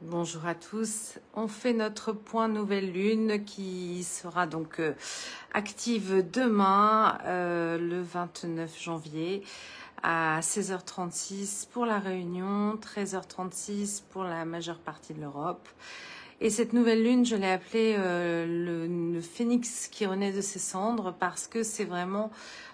Bonjour à tous. On fait notre point nouvelle lune qui sera donc active demain, le 29 janvier à 16h36 pour la Réunion, 13h36 pour la majeure partie de l'Europe. Et cette nouvelle lune, je l'ai appelée le phénix qui renaît de ses cendres parce que c'est vraiment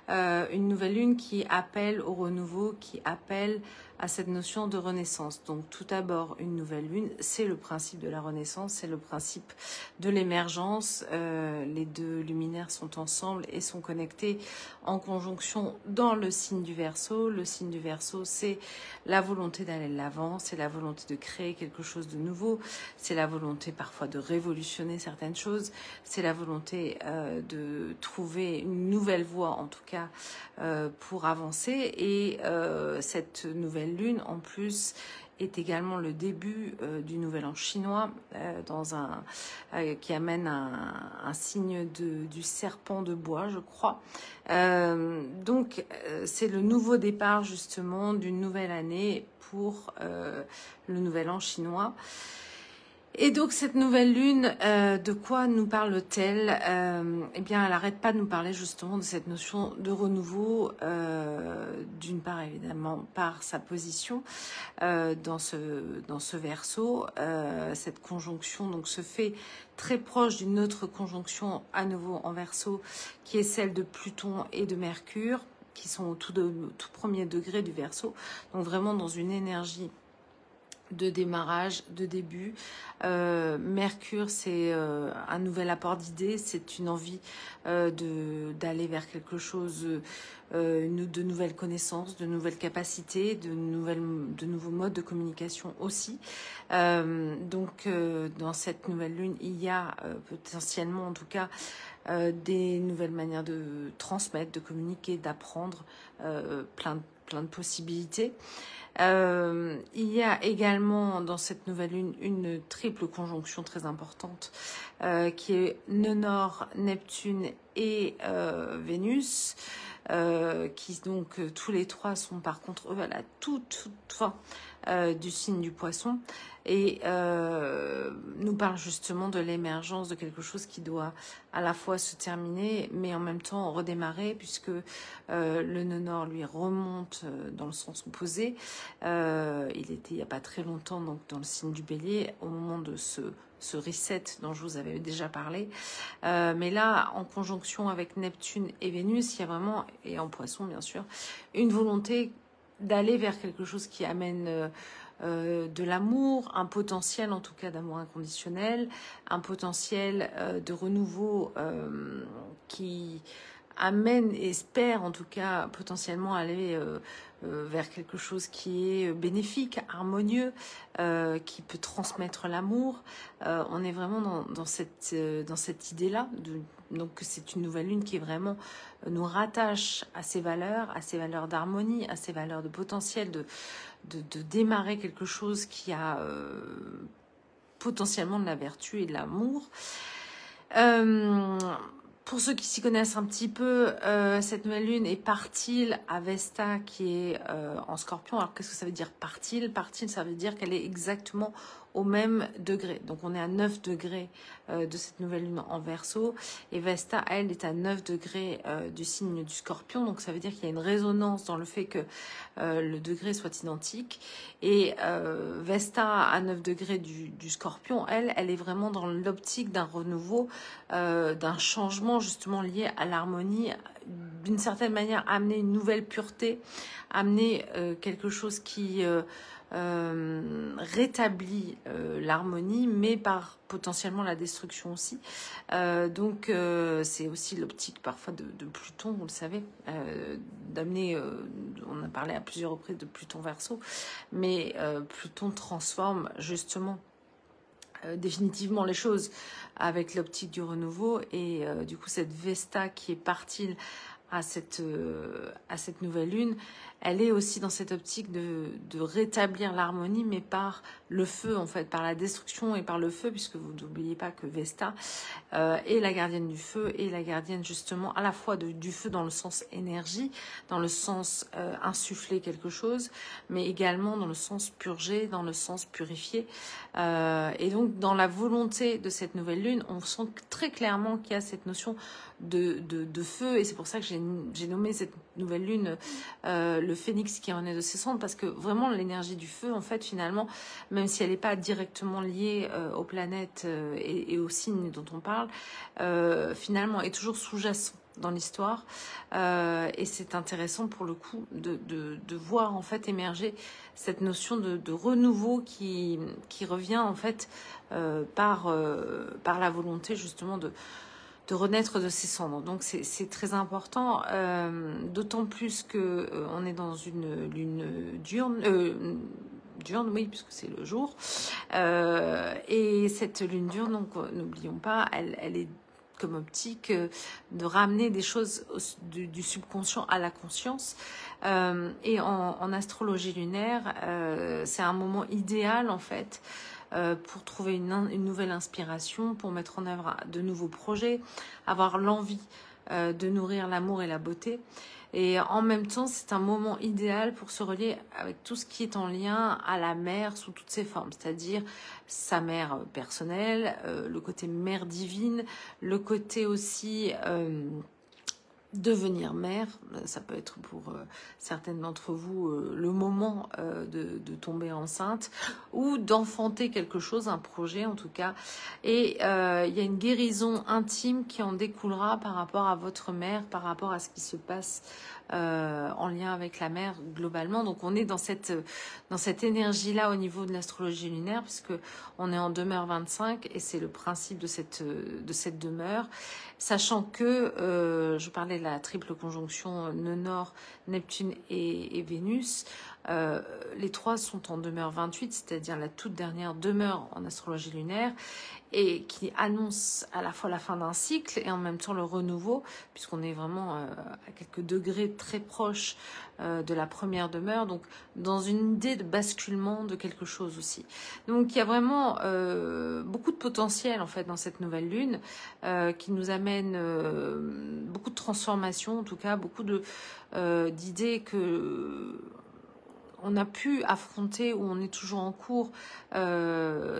une nouvelle lune qui appelle au renouveau, qui appelle à cette notion de renaissance. Donc tout d'abord, une nouvelle lune, c'est le principe de la renaissance, c'est le principe de l'émergence. Les deux luminaires sont ensemble et sont connectés en conjonction dans le signe du Verseau. Le signe du Verseau, c'est la volonté d'aller de l'avant, c'est la volonté de créer quelque chose de nouveau, c'est la volonté parfois de révolutionner certaines choses, c'est la volonté de trouver une nouvelle voie, en tout cas, pour avancer. Et cette nouvelle lune, en plus, est également le début du nouvel an chinois qui amène un signe du serpent de bois, je crois. Donc, c'est le nouveau départ, justement, d'une nouvelle année pour le nouvel an chinois. Et donc cette nouvelle lune, de quoi nous parle-t-elle? Eh bien, elle n'arrête pas de nous parler justement de cette notion de renouveau, d'une part évidemment par sa position dans ce Verseau. Cette conjonction donc se fait très proche d'une autre conjonction à nouveau en Verseau, qui est celle de Pluton et de Mercure, qui sont au tout premier degré du Verseau, donc vraiment dans une énergie de démarrage, de début. Mercure, c'est un nouvel apport d'idées, c'est une envie d'aller vers quelque chose, de nouvelles connaissances, de nouvelles capacités, de nouveaux modes de communication aussi. Donc, dans cette nouvelle lune, il y a potentiellement, en tout cas, des nouvelles manières de transmettre, de communiquer, d'apprendre, plein de possibilités. Il y a également dans cette nouvelle lune une triple conjonction très importante qui est nœud nord, Neptune et Vénus, qui donc tous les trois sont par contre eux à la toute fin du signe du Poisson et nous parle justement de l'émergence de quelque chose qui doit à la fois se terminer mais en même temps redémarrer, puisque le nœud nord lui remonte dans le sens opposé. Il était il n'y a pas très longtemps donc dans le signe du Bélier au moment de ce reset dont je vous avais déjà parlé. Mais là, en conjonction avec Neptune et Vénus, il y a vraiment, et en Poisson bien sûr, une volonté d'aller vers quelque chose qui amène de l'amour, un potentiel en tout cas d'amour inconditionnel, un potentiel de renouveau qui amène et espère en tout cas potentiellement aller vers quelque chose qui est bénéfique, harmonieux, qui peut transmettre l'amour. On est vraiment dans cette idée-là. Donc c'est une nouvelle lune qui est vraiment nous rattache à ces valeurs d'harmonie, à ces valeurs de potentiel, de démarrer quelque chose qui a potentiellement de la vertu et de l'amour. Pour ceux qui s'y connaissent un petit peu, cette nouvelle lune est partile à Vesta qui est en Scorpion. Alors qu'est-ce que ça veut dire partile? Partile, ça veut dire qu'elle est exactement au même degré. Donc on est à 9 degrés de cette nouvelle lune en Verseau. Et Vesta, elle, est à 9 degrés du signe du Scorpion. Donc ça veut dire qu'il y a une résonance dans le fait que le degré soit identique. Et Vesta, à 9 degrés du Scorpion, elle est vraiment dans l'optique d'un renouveau, d'un changement justement lié à l'harmonie, d'une certaine manière amener une nouvelle pureté, amener quelque chose qui rétablit l'harmonie, mais par potentiellement la destruction aussi. Donc c'est aussi l'optique parfois de Pluton, vous le savez, d'amener, on a parlé à plusieurs reprises de Pluton Verseau, mais Pluton transforme justement définitivement les choses avec l'optique du renouveau. Et du coup cette Vesta qui est partie à cette nouvelle lune, elle est aussi dans cette optique de rétablir l'harmonie, mais par le feu, en fait, par la destruction et par le feu, puisque vous n'oubliez pas que Vesta est la gardienne du feu, et la gardienne, justement, à la fois du feu dans le sens énergie, dans le sens insuffler quelque chose, mais également dans le sens purger, dans le sens purifier. Et donc, dans la volonté de cette nouvelle lune, on sent très clairement qu'il y a cette notion de feu, et c'est pour ça que j'ai nommé cette nouvelle lune le phénix qui en est de ses cendres, parce que vraiment l'énergie du feu, en fait, finalement, même si elle n'est pas directement liée aux planètes et aux signes dont on parle, finalement est toujours sous-jacent dans l'histoire, et c'est intéressant pour le coup de voir en fait émerger cette notion de renouveau qui revient en fait par la volonté justement de renaître de ses cendres. Donc c'est très important, d'autant plus que on est dans une lune diurne, oui, puisque c'est le jour. Et cette lune diurne, donc n'oublions pas, elle est comme optique de ramener des choses du subconscient à la conscience. Et en astrologie lunaire, c'est un moment idéal en fait pour trouver une nouvelle inspiration, pour mettre en œuvre de nouveaux projets, avoir l'envie de nourrir l'amour et la beauté. Et en même temps, c'est un moment idéal pour se relier avec tout ce qui est en lien à la mère sous toutes ses formes, c'est-à-dire sa mère personnelle, le côté mère divine, le côté aussi devenir mère. Ça peut être pour certaines d'entre vous le moment de tomber enceinte ou d'enfanter quelque chose, un projet en tout cas. Et il y a une guérison intime qui en découlera par rapport à votre mère, par rapport à ce qui se passe en lien avec la mère globalement. Donc on est dans cette énergie-là au niveau de l'astrologie lunaire, puisque on est en demeure 25 et c'est le principe de cette demeure. Sachant que, je parlais de la triple conjonction nœud-nord, Neptune et Vénus, les trois sont en demeure 28, c'est-à-dire la toute dernière demeure en astrologie lunaire, et qui annonce à la fois la fin d'un cycle et en même temps le renouveau, puisqu'on est vraiment à quelques degrés très proches de la première demeure, donc dans une idée de basculement de quelque chose aussi. Donc il y a vraiment beaucoup de potentiel en fait dans cette nouvelle lune qui nous amène beaucoup de transformations, en tout cas beaucoup d'idées que on a pu affronter, ou on est toujours en cours,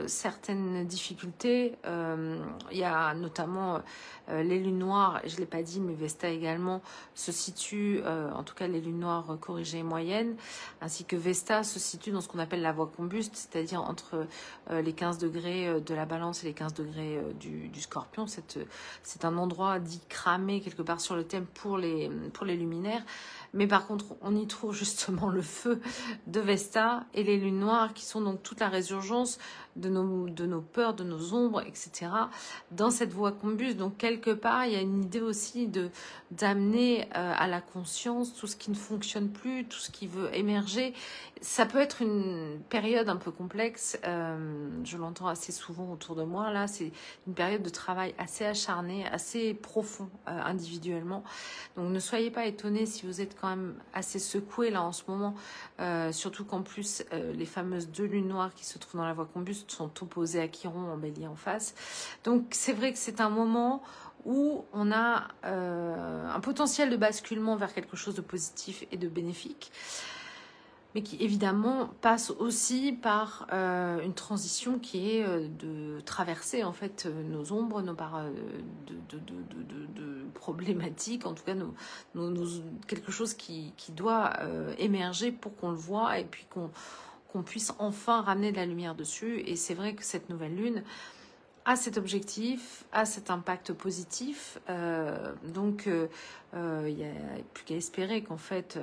certaines difficultés. Il y a notamment les lunes noires, je ne l'ai pas dit, mais Vesta également se situe, en tout cas les lunes noires corrigées et moyennes, ainsi que Vesta se situe dans ce qu'on appelle la voie combuste, c'est-à-dire entre les 15 degrés de la balance et les 15 degrés du scorpion. C'est un endroit dit cramé quelque part sur le thème pour les luminaires. Mais par contre, on y trouve justement le feu de Vesta et les lunes noires qui sont donc toute la résurgence de nos peurs, de nos ombres, etc. dans cette voie combuste. Donc quelque part, il y a une idée aussi d'amener à la conscience tout ce qui ne fonctionne plus, tout ce qui veut émerger. Ça peut être une période un peu complexe, je l'entends assez souvent autour de moi. Là, c'est une période de travail assez acharné, assez profond individuellement. Donc ne soyez pas étonnés si vous êtes quand même assez secoués là en ce moment, surtout qu'en plus les fameuses deux lunes noires qui se trouvent dans la voie combuste sont opposées à Chiron en bélier en face. Donc c'est vrai que c'est un moment où on a un potentiel de basculement vers quelque chose de positif et de bénéfique, mais qui évidemment passe aussi par une transition qui est de traverser en fait nos ombres, nos parts de problématiques, en tout cas quelque chose qui doit émerger pour qu'on le voit et puis qu'on puisse enfin ramener de la lumière dessus. Et c'est vrai que cette nouvelle lune a cet objectif, a cet impact positif, donc il n'y a plus qu'à espérer qu'en fait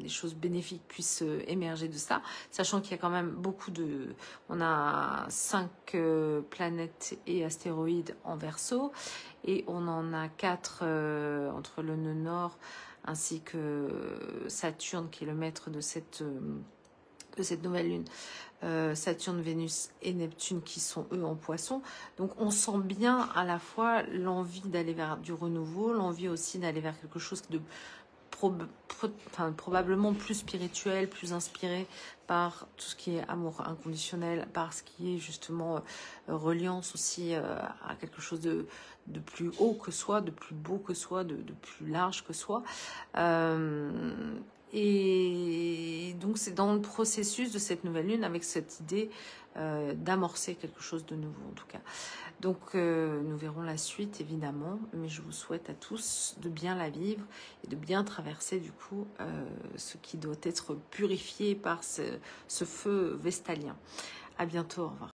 les choses bénéfiques puissent émerger de ça, sachant qu'il y a quand même on a 5 planètes et astéroïdes en Verseau, et on en a 4 entre le nœud nord ainsi que Saturne qui est le maître de cette nouvelle lune. Saturne, Vénus et Neptune qui sont eux en poisson. Donc on sent bien à la fois l'envie d'aller vers du renouveau, l'envie aussi d'aller vers quelque chose de probablement plus spirituel, plus inspiré par tout ce qui est amour inconditionnel, par ce qui est justement reliance aussi à quelque chose de plus haut que soi, de plus beau que soi, de plus large que soi. Et donc c'est dans le processus de cette nouvelle lune avec cette idée d'amorcer quelque chose de nouveau en tout cas. Donc nous verrons la suite évidemment, mais je vous souhaite à tous de bien la vivre et de bien traverser du coup ce qui doit être purifié par ce feu vestalien. À bientôt, au revoir.